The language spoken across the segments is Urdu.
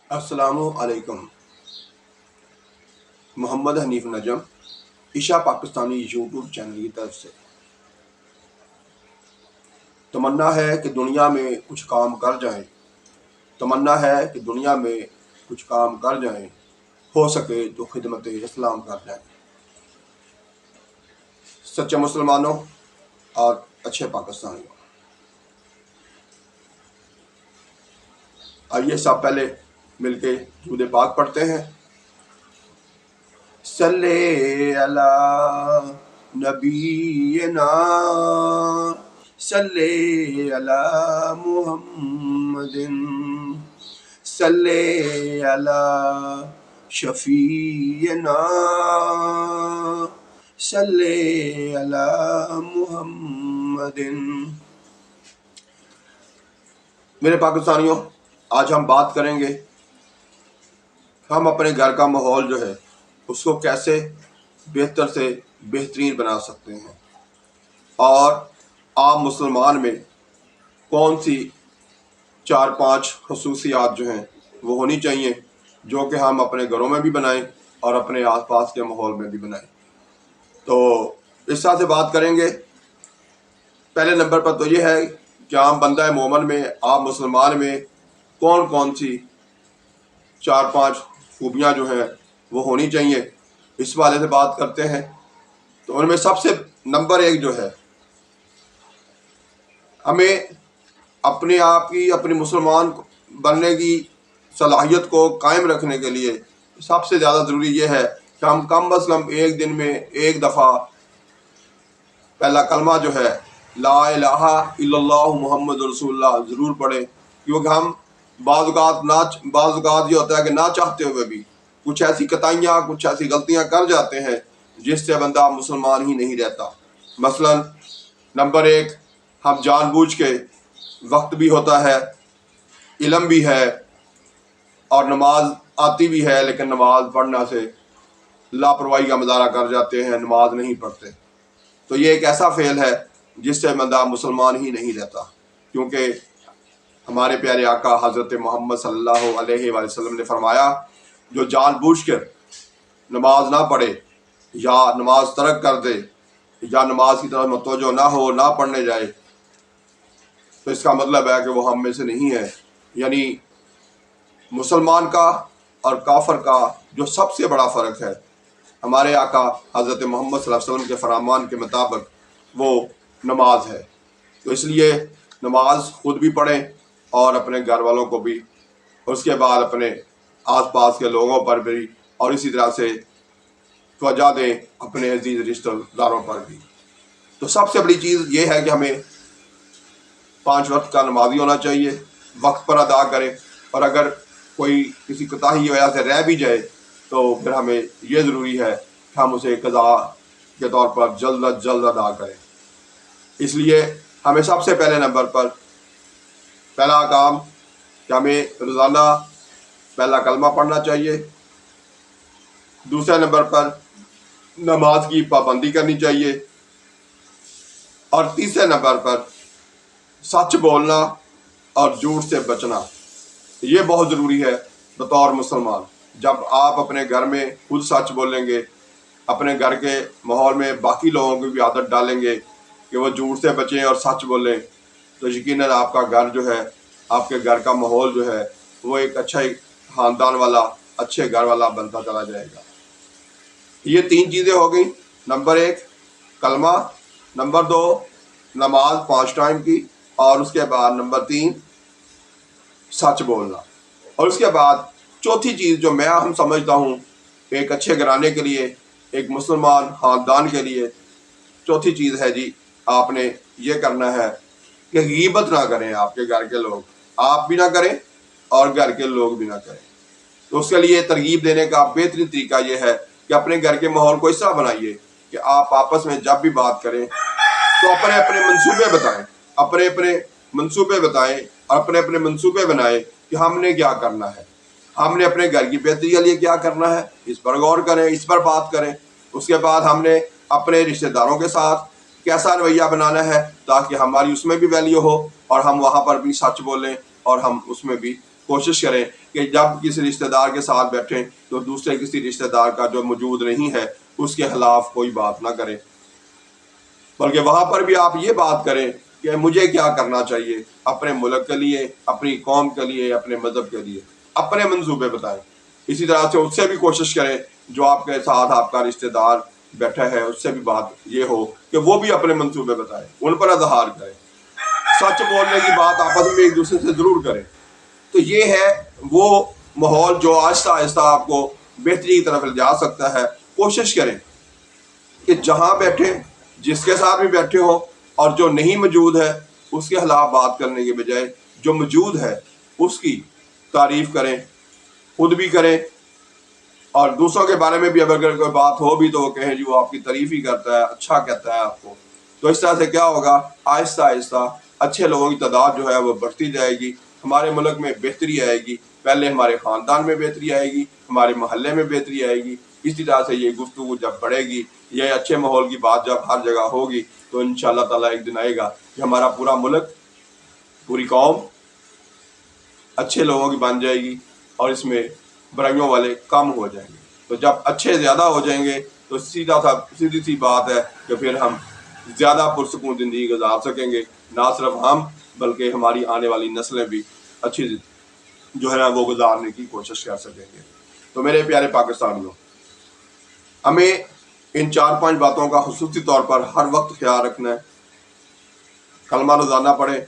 السلام علیکم۔ محمد حنیف نجم، عشا پاکستانی یوٹیوب چینل کی طرف سے تمنا ہے کہ دنیا میں کچھ کام کر جائیں، تمنا ہے کہ دنیا میں کچھ کام کر جائیں، ہو سکے تو خدمت اسلام کر جائیں۔ سچے مسلمانوں اور اچھے پاکستانیوں، آئیے سب پہلے مل کے درود پاک پڑھتے ہیں۔ صلی علی نبینا، صلی علی محمد، صلی علی شفیعنا، صلی علی محمد۔ میرے پاکستانیوں، آج ہم بات کریں گے ہم اپنے گھر کا ماحول جو ہے اس کو کیسے بہتر سے بہترین بنا سکتے ہیں، اور عام مسلمان میں کون سی 4-5 خصوصیات جو ہیں وہ ہونی چاہیے جو کہ ہم اپنے گھروں میں بھی بنائیں اور اپنے آس پاس کے ماحول میں بھی بنائیں۔ تو اس طرح سے بات کریں گے۔ پہلے نمبر پر تو یہ ہے کہ عام بندہ مومن میں، عام مسلمان میں کون کون سی 4-5 خوبیاں جو ہیں وہ ہونی چاہیے، اس والے سے بات کرتے ہیں۔ تو ان میں سب سے نمبر 1 جو ہے، ہمیں اپنے آپ کی، اپنی مسلمان بننے کی صلاحیت کو قائم رکھنے کے لیے سب سے زیادہ ضروری یہ ہے کہ ہم کم از کم ایک دن میں ایک دفعہ پہلا کلمہ جو ہے لا الہ الا اللہ محمد رسول اللہ ضرور پڑھیں، کیونکہ ہم بعض اوقات یہ ہوتا ہے کہ نہ چاہتے ہوئے بھی کچھ ایسی کوتاہیاں، کچھ ایسی غلطیاں کر جاتے ہیں جس سے بندہ مسلمان ہی نہیں رہتا۔ مثلا نمبر 1، ہم جان بوجھ کے، وقت بھی ہوتا ہے، علم بھی ہے اور نماز آتی بھی ہے، لیکن نماز پڑھنا سے لاپرواہی کا مظاہرہ کر جاتے ہیں، نماز نہیں پڑھتے۔ تو یہ ایک ایسا فعل ہے جس سے بندہ مسلمان ہی نہیں رہتا، کیونکہ ہمارے پیارے آقا حضرت محمد صلی اللہ علیہ وآلہ وسلم نے فرمایا، جو جان بوجھ کر نماز نہ پڑھے یا نماز ترک کر دے یا نماز کی طرف متوجہ نہ ہو، نہ پڑھنے جائے، تو اس کا مطلب ہے کہ وہ ہم میں سے نہیں ہے۔ یعنی مسلمان کا اور کافر کا جو سب سے بڑا فرق ہے، ہمارے آقا حضرت محمد صلی اللہ علیہ وسلم کے فرمان کے مطابق وہ نماز ہے۔ تو اس لیے نماز خود بھی پڑھیں اور اپنے گھر والوں کو بھی، اور اس کے بعد اپنے آس پاس کے لوگوں پر بھی، اور اسی طرح سے توجہ دیں اپنے عزیز رشتہ داروں پر بھی۔ تو سب سے بڑی چیز یہ ہے کہ ہمیں 5 وقت کا نمازی ہونا چاہیے، وقت پر ادا کریں، اور اگر کوئی کسی کوتاہی کی وجہ سے رہ بھی جائے تو پھر ہمیں یہ ضروری ہے کہ ہم اسے قضا کے طور پر جلد از جلد ادا کریں۔ اس لیے ہمیں سب سے پہلے نمبر پر پہلا کام کہ ہمیں روزانہ پہلا کلمہ پڑھنا چاہیے، دوسرے نمبر پر نماز کی پابندی کرنی چاہیے، اور تیسرے نمبر پر سچ بولنا اور جھوٹ سے بچنا۔ یہ بہت ضروری ہے بطور مسلمان۔ جب آپ اپنے گھر میں خود سچ بولیں گے، اپنے گھر کے ماحول میں باقی لوگوں کی بھی عادت ڈالیں گے کہ وہ جھوٹ سے بچیں اور سچ بولیں، تو یقیناً آپ کا گھر جو ہے، آپ کے گھر کا ماحول جو ہے وہ ایک اچھا خاندان والا، اچھے گھر والا بنتا چلا جائے گا۔ یہ 3 چیزیں ہو گئیں۔ نمبر 1 کلمہ، نمبر 2 نماز 5 ٹائم کی، اور اس کے بعد نمبر 3 سچ بولنا۔ اور اس کے بعد چوتھی چیز جو میں اہم سمجھتا ہوں ایک اچھے گھرانے کے لیے، ایک مسلمان خاندان کے لیے، چوتھی چیز ہے جی، آپ نے یہ کرنا ہے کہ غیبت نہ کریں آپ کے گھر کے لوگ، آپ بھی نہ کریں اور گھر کے لوگ بھی نہ کریں۔ تو اس کے لیے ترغیب دینے کا بہترین طریقہ یہ ہے کہ اپنے گھر کے ماحول کو اس طرح بنائیے کہ آپ آپس میں جب بھی بات کریں تو اپنے اپنے منصوبے بتائیں، اپنے اپنے منصوبے بتائیں اور اپنے اپنے منصوبے بنائیں کہ ہم نے کیا کرنا ہے، ہم نے اپنے گھر کی بہتری کے لیے کیا کرنا ہے، اس پر غور کریں، اس پر بات کریں۔ اس کے بعد ہم نے اپنے رشتہ داروں کے ساتھ کیسا رویہ بنانا ہے تاکہ ہماری اس میں بھی ویلیو ہو اور ہم وہاں پر بھی سچ بولیں اور ہم اس میں بھی کوشش کریں کہ جب کسی رشتہ دار کے ساتھ بیٹھیں تو دوسرے کسی رشتہ دار کا جو موجود نہیں ہے اس کے خلاف کوئی بات نہ کریں، بلکہ وہاں پر بھی آپ یہ بات کریں کہ مجھے کیا کرنا چاہیے اپنے ملک کے لیے، اپنی قوم کے لیے، اپنے مذہب کے لیے، اپنے منصوبے بتائیں۔ اسی طرح سے اس سے بھی کوشش کریں جو آپ کے ساتھ آپ کا رشتہ دار بیٹھا ہے اس سے بھی بات یہ ہو کہ وہ بھی اپنے منصوبے بتائیں، ان پر اظہار کریں، سچ بولنے کی بات آپس میں ایک دوسرے سے ضرور کریں۔ تو یہ ہے وہ ماحول جو آہستہ آہستہ آپ کو بہتری کی طرف لے جا سکتا ہے۔ کوشش کریں کہ جہاں بیٹھے، جس کے ساتھ بھی بیٹھے ہوں، اور جو نہیں موجود ہے اس کے خلاف بات کرنے کے بجائے جو موجود ہے اس کی تعریف کریں، خود بھی کریں، اور دوسروں کے بارے میں بھی اگر کوئی بات ہو بھی تو وہ کہیں جی وہ آپ کی تعریف ہی کرتا ہے، اچھا کہتا ہے آپ کو۔ تو اس طرح سے کیا ہوگا، آہستہ آہستہ اچھے لوگوں کی تعداد جو ہے وہ بڑھتی جائے گی، ہمارے ملک میں بہتری آئے گی، پہلے ہمارے خاندان میں بہتری آئے گی، ہمارے محلے میں بہتری آئے گی۔ اسی طرح سے یہ گفتگو جب بڑھے گی، یہ اچھے ماحول کی بات جب ہر جگہ ہوگی تو انشاءاللہ تعالیٰ ایک دن آئے گا کہ ہمارا پورا ملک، پوری قوم اچھے لوگوں کی بن جائے گی اور اس میں برائیوں والے کم ہو جائیں گے۔ تو جب اچھے زیادہ ہو جائیں گے تو سیدھی سی بات ہے کہ پھر ہم زیادہ پرسکون زندگی گزار سکیں گے، نہ صرف ہم بلکہ ہماری آنے والی نسلیں بھی اچھی جو ہے نا وہ گزارنے کی کوشش کر سکیں گے۔ تو میرے پیارے پاکستانیوں، ہمیں ان 4-5 باتوں کا خصوصی طور پر ہر وقت خیال رکھنا ہے۔ کلمہ روزانہ پڑھیں،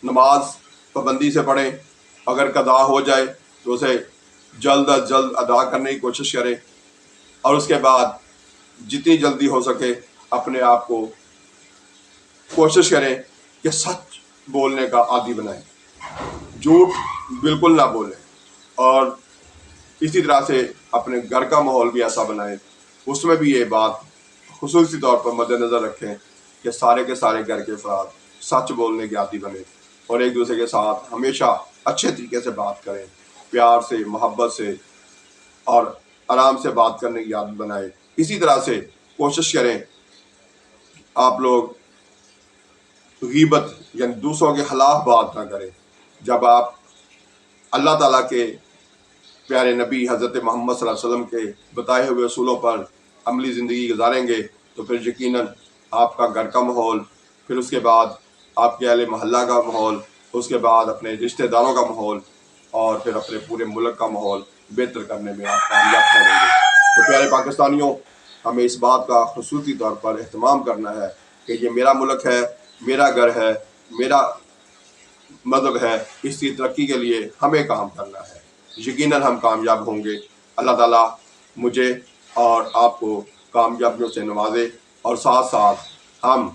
نماز پابندی سے پڑھیں، اگر قضا ہو جائے تو اسے جلد از جلد ادا کرنے کی کوشش کریں، اور اس کے بعد جتنی جلدی ہو سکے اپنے آپ کو کوشش کریں کہ سچ بولنے کا عادی بنائیں، جھوٹ بالکل نہ بولیں، اور اسی طرح سے اپنے گھر کا ماحول بھی ایسا بنائیں، اس میں بھی یہ بات خصوصی طور پر مد نظر رکھیں کہ سارے کے سارے گھر کے افراد سچ بولنے کے عادی بنیں اور ایک دوسرے کے ساتھ ہمیشہ اچھے طریقے سے بات کریں، پیار سے، محبت سے اور آرام سے بات کرنے کی عادت بنائیں۔ اسی طرح سے کوشش کریں آپ لوگ غیبت یعنی دوسروں کے خلاف بات نہ کریں۔ جب آپ اللہ تعالیٰ کے پیارے نبی حضرت محمد صلی اللہ علیہ وسلم کے بتائے ہوئے اصولوں پر عملی زندگی گزاریں گے تو پھر یقیناً آپ کا گھر کا ماحول، پھر اس کے بعد آپ کے اہل محلہ کا ماحول، اس کے بعد اپنے رشتہ داروں کا ماحول، اور پھر اپنے پورے ملک کا ماحول بہتر کرنے میں آپ کامیاب ٹھہریں گے۔ تو پیارے پاکستانیوں، ہمیں اس بات کا خصوصی طور پر اہتمام کرنا ہے کہ یہ میرا ملک ہے، میرا گھر ہے، میرا مذہب ہے، اس کی ترقی کے لیے ہمیں کام کرنا ہے۔ یقیناً ہم کامیاب ہوں گے۔ اللہ تعالیٰ مجھے اور آپ کو کامیابیوں سے نوازے، اور ساتھ ساتھ ہم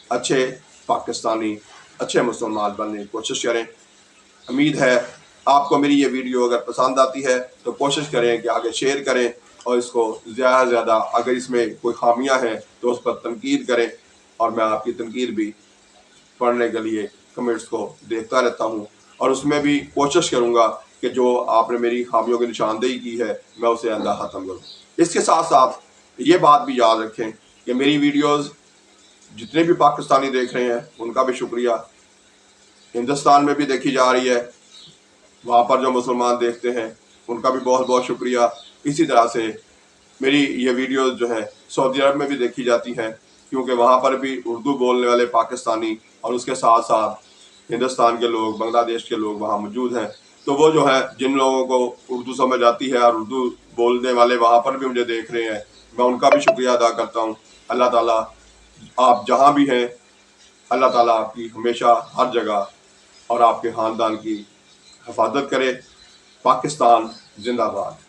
اچھے پاکستانی، اچھے مسلمان بننے کی کوشش کریں۔ امید ہے آپ کو میری یہ ویڈیو اگر پسند آتی ہے تو کوشش کریں کہ آگے شیئر کریں، اور اس کو زیادہ سے زیادہ، اگر اس میں کوئی خامیاں ہیں تو اس پر تنقید کریں، اور میں آپ کی تنقید بھی پڑھنے کے لیے کمنٹس کو دیکھتا رہتا ہوں، اور اس میں بھی کوشش کروں گا کہ جو آپ نے میری خامیوں کی نشاندہی کی ہے میں اسے آئندہ ختم کروں۔ اس کے ساتھ ساتھ یہ بات بھی یاد رکھیں کہ میری ویڈیوز جتنے بھی پاکستانی دیکھ رہے ہیں ان کا بھی شکریہ، ہندوستان میں بھی دیکھی جا رہی ہے، وہاں پر جو مسلمان دیکھتے ہیں ان کا بھی بہت بہت شکریہ۔ اسی طرح سے میری یہ ویڈیوز جو ہے سعودی عرب میں بھی دیکھی جاتی ہیں، کیونکہ وہاں پر بھی اردو بولنے والے پاکستانی اور اس کے ساتھ ساتھ ہندوستان کے لوگ، بنگلہ دیش کے لوگ وہاں موجود ہیں۔ تو وہ جو ہے جن لوگوں کو اردو سمجھ آتی ہے اور اردو بولنے والے وہاں پر بھی مجھے دیکھ رہے ہیں، میں ان کا بھی شکریہ ادا کرتا ہوں۔ اللہ تعالیٰ آپ جہاں بھی ہیں، اللہ تعالیٰ آپ کی ہمیشہ ہر جگہ اور آپ کے خاندان کی حفاظت کرے۔ پاکستان زندہ باد۔